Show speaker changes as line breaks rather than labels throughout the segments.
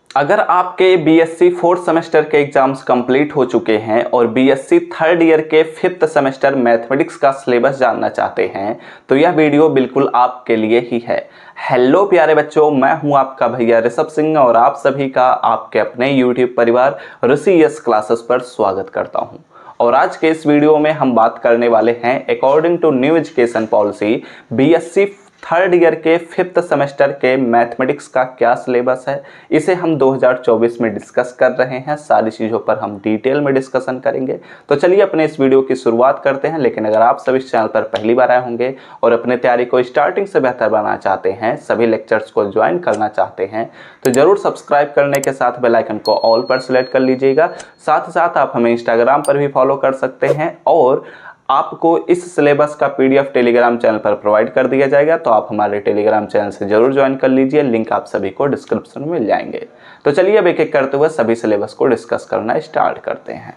अगर आपके BSc fourth semester के एग्जाम्स कंप्लीट हो चुके हैं और बीएससी थर्ड ईयर के फिफ्थ सेमेस्टर मैथमेटिक्स का सिलेबस जानना चाहते हैं तो यह वीडियो बिल्कुल आपके लिए ही है। हेलो प्यारे बच्चों, मैं हूं आपका भैया ऋषभ सिंह और आप सभी का आपके अपने यूट्यूब परिवार ऋषि यस क्लासेस पर स्वागत करता हूं। और आज के इस वीडियो में हम बात करने वाले हैं according to new education policy BSc third year के फिफ्थ सेमेस्टर के मैथमेटिक्स का क्या सिलेबस है। इसे हम 2024 में डिस्कस कर रहे हैं। सारी चीज़ों पर हम डिटेल में डिस्कशन करेंगे। तो चलिए अपने इस वीडियो की शुरुआत करते हैं। लेकिन अगर आप सभी इस चैनल पर पहली बार आए होंगे और अपने तैयारी को स्टार्टिंग से बेहतर बनाना चाहते हैं, सभी लेक्चर्स को ज्वाइन करना चाहते हैं, तो जरूर सब्सक्राइब करने के साथ बेल आइकन को ऑल पर सिलेक्ट कर लीजिएगा। साथ ही साथ आप हमें इंस्टाग्राम पर भी फॉलो कर सकते हैं और आपको इस सिलेबस का पीडीएफ टेलीग्राम चैनल पर प्रोवाइड कर दिया जाएगा, तो आप हमारे टेलीग्राम चैनल से जरूर ज्वाइन कर लीजिए। लिंक आप सभी को डिस्क्रिप्शन में मिल जाएंगे। तो चलिए अब एक एक करते हुए सभी सिलेबस को डिस्कस करना स्टार्ट करते हैं।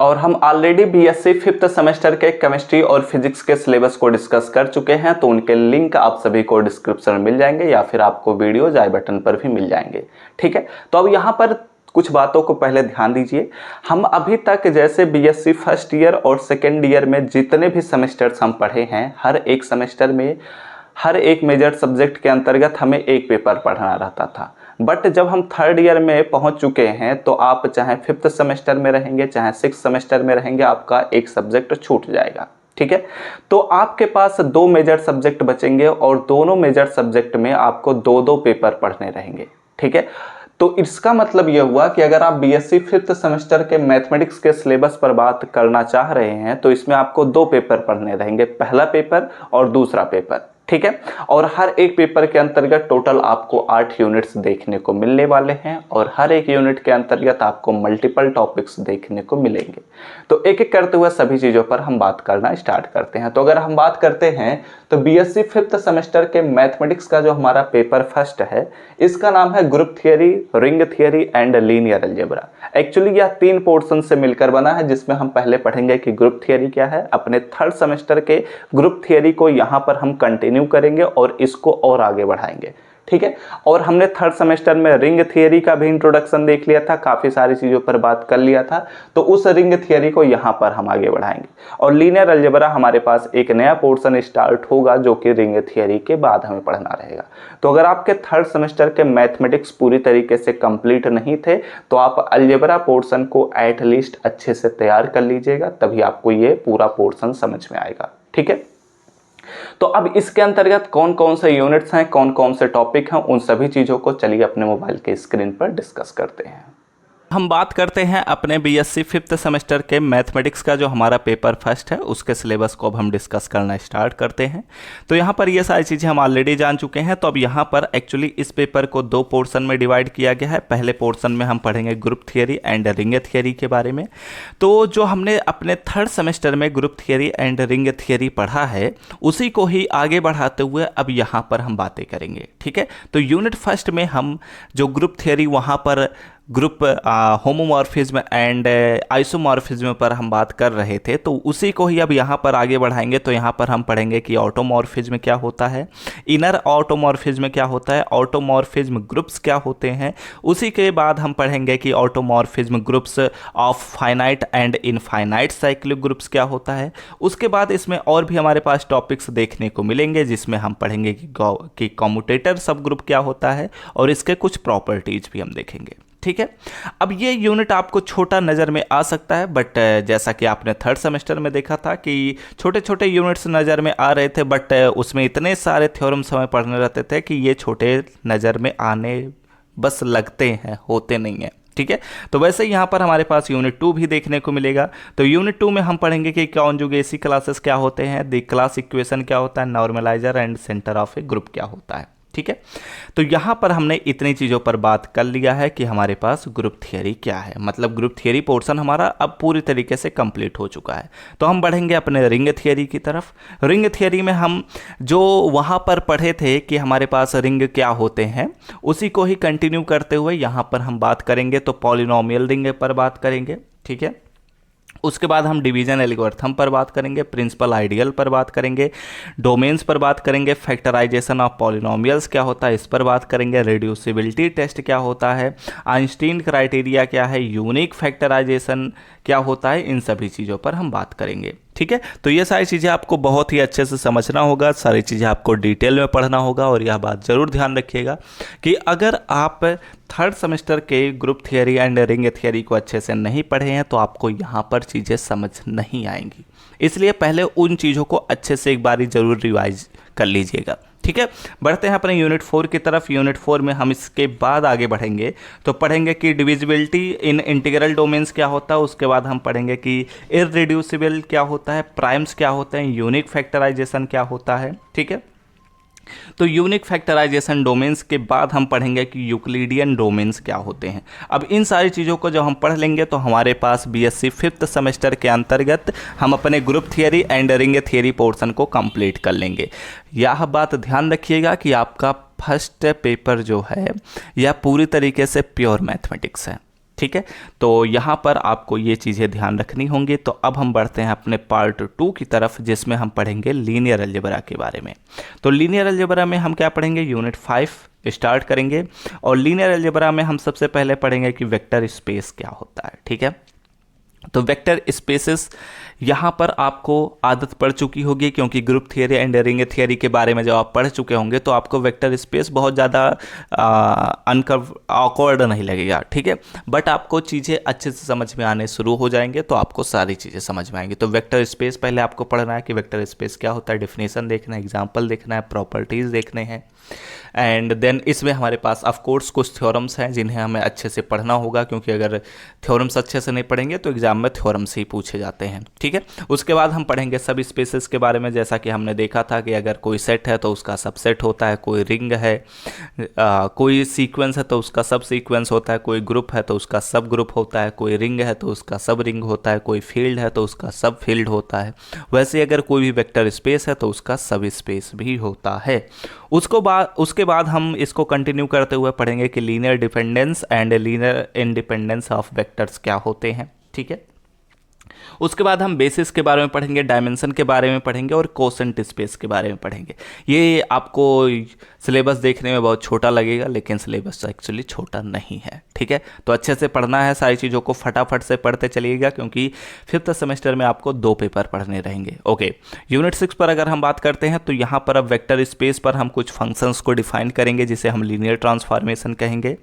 और हम ऑलरेडी बीएससी फिफ्थ सेमेस्टर के केमिस्ट्री और फिजिक्स के सिलेबस को डिस्कस कर चुके हैं, तो उनके लिंक आप सभी को डिस्क्रिप्शन में मिल जाएंगे या फिर आपको वीडियो आई बटन पर भी मिल जाएंगे। ठीक है, तो अब यहाँ पर कुछ बातों को पहले ध्यान दीजिए। हम अभी तक जैसे बीएससी फर्स्ट ईयर और सेकेंड ईयर में जितने भी सेमेस्टर्स हम पढ़े हैं, हर एक सेमेस्टर में हर एक मेजर सब्जेक्ट के अंतर्गत हमें एक पेपर पढ़ना रहता था। बट जब हम थर्ड ईयर में पहुंच चुके हैं तो आप चाहे फिफ्थ सेमेस्टर में रहेंगे चाहे सिक्स सेमेस्टर में रहेंगे, आपका एक सब्जेक्ट छूट जाएगा। ठीक है, तो आपके पास दो मेजर सब्जेक्ट बचेंगे और दोनों मेजर सब्जेक्ट में आपको दो दो पेपर पढ़ने रहेंगे। ठीक है, तो इसका मतलब यह हुआ कि अगर आप बीएससी फिफ्थ सेमेस्टर के मैथमेटिक्स के सिलेबस पर बात करना चाह रहे हैं तो इसमें आपको दो पेपर पढ़ने रहेंगे, पहला पेपर और दूसरा पेपर। ठीक है, और हर एक पेपर के अंतर्गत टोटल आपको 8 यूनिट्स देखने को मिलने वाले हैं और हर एक यूनिट के अंतर्गत आपको मल्टीपल टॉपिक्स देखने को मिलेंगे। तो एक एक करते हुए सभी चीज़ों पर हम बात करना स्टार्ट करते हैं। तो अगर हम बात करते हैं तो बीएससी फिफ्थ सेमेस्टर के मैथमेटिक्स का जो हमारा पेपर फर्स्ट है, इसका नाम है group theory, ring theory and linear algebra. Actually यह 3 पोर्शन से मिलकर बना है, जिसमें हम पहले पढ़ेंगे कि ग्रुप थियरी क्या है। अपने थर्ड सेमेस्टर के ग्रुप थियरी को यहाँ पर हम कंटिन्यू करेंगे और इसको और आगे बढ़ाएंगे। ठीक है, और हमने थर्ड सेमेस्टर में रिंग थियरी का भी इंट्रोडक्शन देख लिया था, काफी सारी चीजों पर बात कर लिया था, तो उस रिंग थियरी को यहां पर हम आगे बढ़ाएंगे। और लीनियर अलजेब्रा हमारे पास एक नया पोर्शन स्टार्ट होगा जो कि रिंग थियरी के बाद हमें पढ़ना रहेगा। तो अगर आपके थर्ड सेमेस्टर के मैथमेटिक्स पूरी तरीके से कंप्लीट नहीं थे तो आप अलजेब्रा पोर्शन को एटलीस्ट अच्छे से तैयार कर लीजिएगा, तभी आपको ये पूरा पोर्शन समझ में आएगा। ठीक है, तो अब इसके अंतर्गत कौन कौन से यूनिट्स हैं, कौन कौन से टॉपिक हैं, उन सभी चीज़ों को चलिए अपने मोबाइल के स्क्रीन पर डिस्कस करते हैं। हम बात करते हैं अपने बीएससी फिफ्थ सेमेस्टर के मैथमेटिक्स का जो हमारा पेपर फर्स्ट है उसके सिलेबस को अब हम डिस्कस करना स्टार्ट करते हैं। तो यहाँ पर ये सारी चीज़ें हम ऑलरेडी जान चुके हैं। तो अब यहाँ पर एक्चुअली इस पेपर को 2 पोर्शन में डिवाइड किया गया है। पहले पोर्शन में हम पढ़ेंगे group theory and ring theory के बारे में। तो जो हमने अपने थर्ड सेमेस्टर में group theory and ring theory पढ़ा है उसी को ही आगे बढ़ाते हुए अब यहाँ पर हम बातें करेंगे। ठीक है, तो यूनिट फर्स्ट में हम जो ग्रुप थियरी वहाँ पर ग्रुप होमोमॉर्फिज्म एंड आइसोमॉर्फिज्म पर हम बात कर रहे थे, तो उसी को ही अब यहाँ पर आगे बढ़ाएंगे। तो यहाँ पर हम पढ़ेंगे कि ऑटोमॉर्फिज्म क्या होता है, इनर ऑटोमॉर्फिज्म क्या होता है, ऑटोमॉर्फिज्म ग्रुप्स क्या होते हैं। उसी के बाद हम पढ़ेंगे कि automorphism groups of finite and infinite cyclic groups क्या होता है। उसके बाद इसमें और भी हमारे पास टॉपिक्स देखने को मिलेंगे, जिसमें हम पढ़ेंगे कि कॉम्यूटेटर सब ग्रुप क्या होता है और इसके कुछ प्रॉपर्टीज भी हम देखेंगे। ठीक है, अब ये यूनिट आपको छोटा नज़र में आ सकता है, बट जैसा कि आपने थर्ड सेमेस्टर में देखा था कि छोटे छोटे यूनिट्स नज़र में आ रहे थे, बट उसमें इतने सारे थ्योरम्स हमें पढ़ने रहते थे कि ये छोटे नज़र में आने बस लगते हैं, होते नहीं हैं। ठीक है, तो वैसे यहाँ पर हमारे पास यूनिट 2 भी देखने को मिलेगा। तो यूनिट 2 में हम पढ़ेंगे कि कॉन्जुगेसी क्लासेस क्या होते हैं, द क्लास इक्वेशन क्या होता है, normaliser and centre of A group क्या होता है। ठीक है, तो यहाँ पर हमने इतनी चीज़ों पर बात कर लिया है कि हमारे पास ग्रुप थियरी क्या है, मतलब ग्रुप थियरी पोर्शन हमारा अब पूरी तरीके से कंप्लीट हो चुका है। तो हम बढ़ेंगे अपने रिंग थियरी की तरफ। रिंग थियरी में हम जो वहाँ पर पढ़े थे कि हमारे पास रिंग क्या होते हैं, उसी को ही कंटिन्यू करते हुए यहाँ पर हम बात करेंगे। तो पॉलिनोमियल रिंग पर बात करेंगे। ठीक है, उसके बाद हम डिवीजन एल्गोरिथम पर बात करेंगे, प्रिंसिपल आइडियल पर बात करेंगे, डोमेन्स पर बात करेंगे, फैक्टराइजेशन ऑफ पॉलिनोमियल्स क्या होता है इस पर बात करेंगे, रिड्यूसिबिलिटी टेस्ट क्या होता है, आइंस्टीन क्राइटेरिया क्या है, यूनिक फैक्टराइजेशन क्या होता है, इन सभी चीज़ों पर हम बात करेंगे। ठीक है, तो ये सारी चीज़ें आपको बहुत ही अच्छे से समझना होगा, सारी चीज़ें आपको डिटेल में पढ़ना होगा। और यह बात ज़रूर ध्यान रखिएगा कि अगर आप थर्ड सेमेस्टर के group theory and ring theory को अच्छे से नहीं पढ़े हैं तो आपको यहाँ पर चीज़ें समझ नहीं आएंगी, इसलिए पहले उन चीज़ों को अच्छे से एक बारी ज़रूर रिवाइज कर लीजिएगा। ठीक है, बढ़ते हैं अपने यूनिट 4 की तरफ। यूनिट 4 में हम इसके बाद आगे बढ़ेंगे तो पढ़ेंगे कि डिविजिबिलिटी इन इंटीग्रल डोमेन्स क्या होता है, उसके बाद हम पढ़ेंगे कि इररिड्यूसिबल क्या होता है, प्राइम्स क्या होते हैं, यूनिक फैक्टराइजेशन क्या होता है। ठीक है, तो यूनिक फैक्टराइजेशन डोमेन्स के बाद हम पढ़ेंगे कि यूक्लिडियन डोमेन्स क्या होते हैं। अब इन सारी चीज़ों को जब हम पढ़ लेंगे तो हमारे पास बीएससी 5th सेमेस्टर के अंतर्गत हम अपने group theory and ring theory portion को कंप्लीट कर लेंगे। यह बात ध्यान रखिएगा कि आपका फर्स्ट पेपर जो है यह पूरी तरीके से प्योर मैथमेटिक्स है। ठीक है, तो यहाँ पर आपको ये चीज़ें ध्यान रखनी होंगी। तो अब हम बढ़ते हैं अपने पार्ट 2 की तरफ, जिसमें हम पढ़ेंगे लीनियर अलजेब्रा के बारे में। तो लीनियर अलजेब्रा में हम क्या पढ़ेंगे, यूनिट 5 स्टार्ट करेंगे और लीनियर अलजेब्रा में हम सबसे पहले पढ़ेंगे कि वेक्टर स्पेस क्या होता है। ठीक है, तो वेक्टर स्पेसेस यहाँ पर आपको आदत पड़ चुकी होगी, क्योंकि group theory and ring theory के बारे में जब आप पढ़ चुके होंगे तो आपको वेक्टर स्पेस बहुत ज़्यादा ऑकवर्ड नहीं लगेगा। ठीक है, बट आपको चीज़ें अच्छे से समझ में आने शुरू हो जाएंगे तो आपको सारी चीज़ें समझ में आएंगी। तो वेक्टर स्पेस पहले आपको पढ़ना है कि वेक्टर स्पेस क्या होता है, डेफिनेशन देखना है, एग्जाम्पल देखना है, प्रॉपर्टीज़ देखने हैं, एंड देन इसमें हमारे पास ऑफ कोर्स कुछ थ्योरम्स हैं जिन्हें हमें अच्छे से पढ़ना होगा, क्योंकि अगर थ्योरम्स अच्छे से नहीं पढ़ेंगे तो एग्जाम में थ्योरम से ही पूछे जाते हैं। ठीक है, उसके बाद हम पढ़ेंगे सब स्पेसेस के बारे में। जैसा कि हमने देखा था कि अगर कोई सेट है तो उसका सबसेट होता है, कोई रिंग है, कोई सीक्वेंस है तो उसका सब सीक्वेंस होता है, कोई ग्रुप है तो उसका सब ग्रुप होता है, कोई रिंग है तो उसका सब रिंग होता है, कोई फील्ड है तो उसका सब फील्ड होता है। वैसे अगर कोई भी वेक्टर स्पेस है तो उसका सब स्पेस भी होता है। उसके बाद हम इसको कंटिन्यू करते हुए पढ़ेंगे कि linear dependence and linear independence of vectors क्या होते हैं। ठीक है, उसके बाद हम बेसिस के बारे में पढ़ेंगे, डायमेंशन के बारे में पढ़ेंगे और कोसेंट स्पेस के बारे में पढ़ेंगे। ये आपको सिलेबस देखने में बहुत छोटा लगेगा, लेकिन सिलेबस एक्चुअली छोटा नहीं है। ठीक है, तो अच्छे से पढ़ना है, सारी चीज़ों को फटाफट से पढ़ते चलिएगा, क्योंकि 5th सेमेस्टर में आपको 2 पेपर पढ़ने रहेंगे। ओके, यूनिट 6 पर अगर हम बात करते हैं तो यहाँ पर अब वेक्टर स्पेस पर हम कुछ फंक्शंस को डिफाइन करेंगे जिसे हम लीनियर ट्रांसफॉर्मेशन कहेंगे।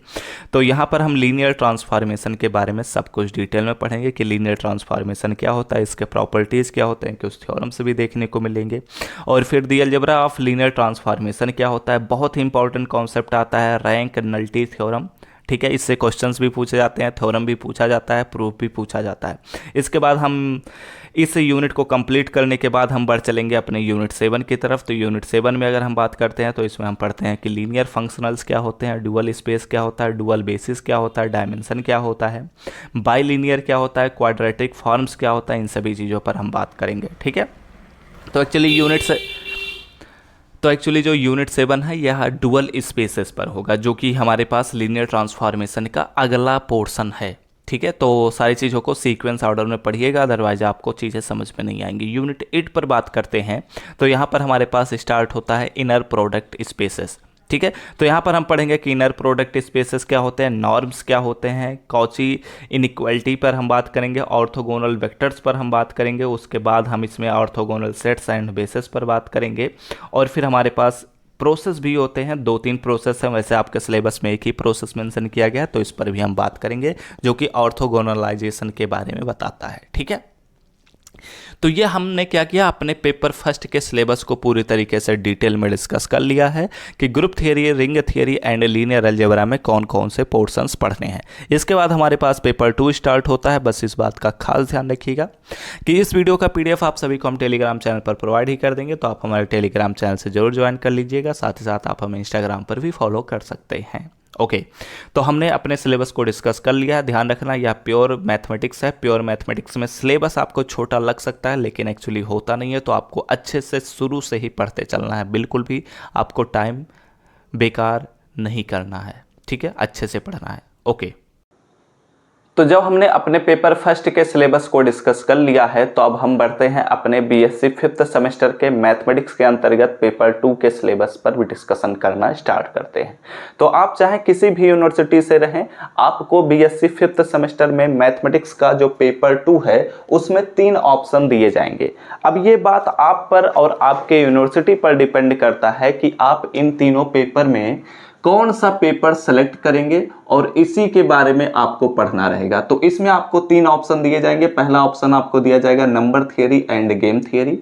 तो यहाँ पर हम लीनियर ट्रांसफॉर्मेशन के बारे में सब कुछ डिटेल में पढ़ेंगे कि लीनियर ट्रांसफॉर्मेशन क्या होता है, इसके प्रॉपर्टीज़ क्या होते हैं, कि उस थ्योरम से भी देखने को मिलेंगे। और फिर दी अलजेब्रा ऑफ लीनियर ट्रांसफॉर्मेशन क्या होता है, बहुत ही इंपॉर्टेंट कॉन्सेप्ट आता है, रैंक नल्टी थ्योरम। ठीक है, इससे क्वेश्चंस भी पूछे जाते हैं, थ्योरम भी पूछा जाता है, प्रूफ भी पूछा जाता है। इसके बाद हम इस यूनिट को कंप्लीट करने के बाद हम बढ़ चलेंगे अपने यूनिट 7 की तरफ। तो यूनिट 7 में अगर हम बात करते हैं तो इसमें हम पढ़ते हैं कि लीनियर फंक्शनल्स क्या होते हैं, डुअल स्पेस क्या होता है, डुअल बेसिस क्या होता है, डायमेंशन क्या होता है, बाइलिनियर क्या होता है, क्वाड्रेटिक फॉर्म्स क्या होता है, इन सभी चीज़ों पर हम बात करेंगे। ठीक है, तो एक्चुअली जो यूनिट 7 है यह डुअल स्पेसेस पर होगा, जो कि हमारे पास लीनियर ट्रांसफॉर्मेशन का अगला पोर्शन है। ठीक है, तो सारी चीज़ों को सीक्वेंस ऑर्डर में पढ़िएगा, अदरवाइज आपको चीज़ें समझ में नहीं आएंगी। यूनिट 8 पर बात करते हैं तो यहाँ पर हमारे पास स्टार्ट होता है इनर प्रोडक्ट स्पेसेस। ठीक है, तो यहाँ पर हम पढ़ेंगे कि इनर प्रोडक्ट स्पेसेस क्या होते हैं, नॉर्म्स क्या होते हैं, कॉची इनइक्वालिटी पर हम बात करेंगे, ऑर्थोगोनल वेक्टर्स पर हम बात करेंगे, उसके बाद हम इसमें ऑर्थोगोनल सेट्स एंड बेसिस पर बात करेंगे। और फिर हमारे पास प्रोसेस भी होते हैं, 2-3 प्रोसेस हैं, वैसे आपके सिलेबस में एक ही प्रोसेस मेंशन किया गया है, तो इस पर भी हम बात करेंगे, जो कि ऑर्थोगोनलाइजेशन के बारे में बताता है। ठीक है, तो ये हमने क्या किया, अपने पेपर फर्स्ट के सिलेबस को पूरी तरीके से डिटेल में डिस्कस कर लिया है कि group theory, ring theory and linear algebra में कौन कौन से पोर्शंस पढ़ने हैं। इसके बाद हमारे पास पेपर 2 स्टार्ट होता है। बस इस बात का खास ध्यान रखिएगा कि इस वीडियो का PDF आप सभी को हम टेलीग्राम चैनल पर प्रोवाइड ही कर देंगे, तो आप हमारे टेलीग्राम चैनल से जरूर ज्वाइन कर लीजिएगा। साथ ही साथ आप हमें इंस्टाग्राम पर भी फॉलो कर सकते हैं। ओके, तो हमने अपने सिलेबस को डिस्कस कर लिया है। ध्यान रखना यह प्योर मैथमेटिक्स है। प्योर मैथमेटिक्स में सिलेबस आपको छोटा लग सकता है, लेकिन एक्चुअली होता नहीं है। तो आपको अच्छे से शुरू से ही पढ़ते चलना है, बिल्कुल भी आपको टाइम बेकार नहीं करना है। ठीक है, अच्छे से पढ़ना है। ओके, तो जब हमने अपने पेपर फर्स्ट के सिलेबस को डिस्कस कर लिया है तो अब हम बढ़ते हैं अपने बीएससी 5th सेमेस्टर के मैथमेटिक्स के अंतर्गत पेपर 2 के सिलेबस पर भी डिस्कशन करना स्टार्ट करते हैं। तो आप चाहे किसी भी यूनिवर्सिटी से रहें, आपको बीएससी 5th सेमेस्टर में मैथमेटिक्स का जो पेपर 2 है उसमें 3 ऑप्शन दिए जाएंगे। अब ये बात आप पर और आपके यूनिवर्सिटी पर डिपेंड करता है कि आप इन तीनों पेपर में कौन सा पेपर सेलेक्ट करेंगे और इसी के बारे में आपको पढ़ना रहेगा। तो इसमें आपको 3 ऑप्शन दिए जाएंगे। पहला ऑप्शन आपको दिया जाएगा number theory end game theory.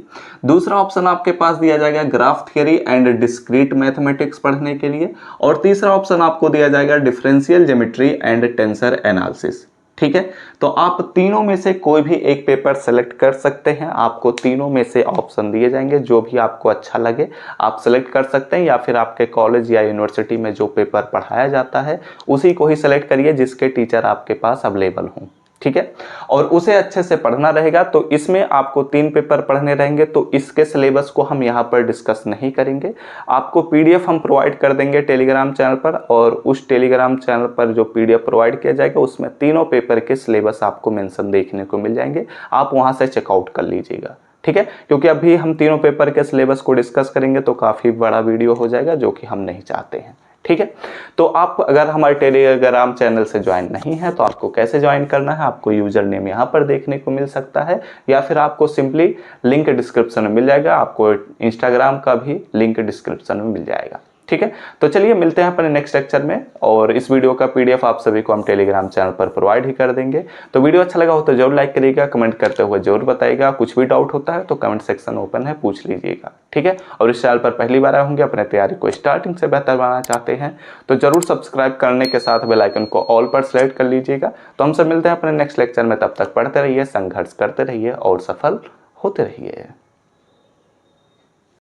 दूसरा ऑप्शन आपके पास दिया जाएगा graph theory and discrete mathematics पढ़ने के लिए। और तीसरा ऑप्शन आपको दिया जाएगा differential geometry and tensor analysis. ठीक है, तो आप तीनों में से कोई भी एक पेपर सेलेक्ट कर सकते हैं। आपको तीनों में से ऑप्शन दिए जाएंगे, जो भी आपको अच्छा लगे आप सेलेक्ट कर सकते हैं, या फिर आपके कॉलेज या यूनिवर्सिटी में जो पेपर पढ़ाया जाता है उसी को ही सेलेक्ट करिए जिसके टीचर आपके पास अवेलेबल हों। ठीक है, और उसे अच्छे से पढ़ना रहेगा। तो इसमें आपको 3 पेपर पढ़ने रहेंगे। तो इसके सिलेबस को हम यहाँ पर डिस्कस नहीं करेंगे। आपको पीडीएफ हम प्रोवाइड कर देंगे टेलीग्राम चैनल पर, और उस टेलीग्राम चैनल पर जो पीडीएफ प्रोवाइड किया जाएगा उसमें तीनों पेपर के सिलेबस आपको मेंशन देखने को मिल जाएंगे। आप वहाँ से चेकआउट कर लीजिएगा। ठीक है, क्योंकि अभी हम तीनों पेपर के सिलेबस को डिस्कस करेंगे तो काफ़ी बड़ा वीडियो हो जाएगा, जो कि हम नहीं चाहते हैं। ठीक है, तो आप अगर हमारे टेलीग्राम चैनल से ज्वाइन नहीं है तो आपको कैसे ज्वाइन करना है, आपको यूजर नेम यहाँ पर देखने को मिल सकता है, या फिर आपको सिंपली लिंक डिस्क्रिप्शन में मिल जाएगा। आपको इंस्टाग्राम का भी लिंक डिस्क्रिप्शन में मिल जाएगा। ठीक है, तो चलिए मिलते हैं अपने नेक्स्ट लेक्चर में, और इस वीडियो का पीडीएफ आप सभी को हम टेलीग्राम चैनल पर प्रोवाइड ही कर देंगे। तो वीडियो अच्छा लगा हो तो जरूर लाइक करिएगा, कमेंट करते हुए जरूर बताइएगा। कुछ भी डाउट होता है तो कमेंट सेक्शन ओपन है, पूछ लीजिएगा। ठीक है, और इस चैनल पर पहली बार आए होंगे, अपने तैयारी को स्टार्टिंग से बेहतर बनाना चाहते हैं तो जरूर सब्सक्राइब करने के साथ बेल आइकन को ऑल पर सेलेक्ट कर लीजिएगा। तो हम सब मिलते हैं अपने नेक्स्ट लेक्चर में, तब तक पढ़ते रहिए, संघर्ष करते रहिए और सफल होते रहिए।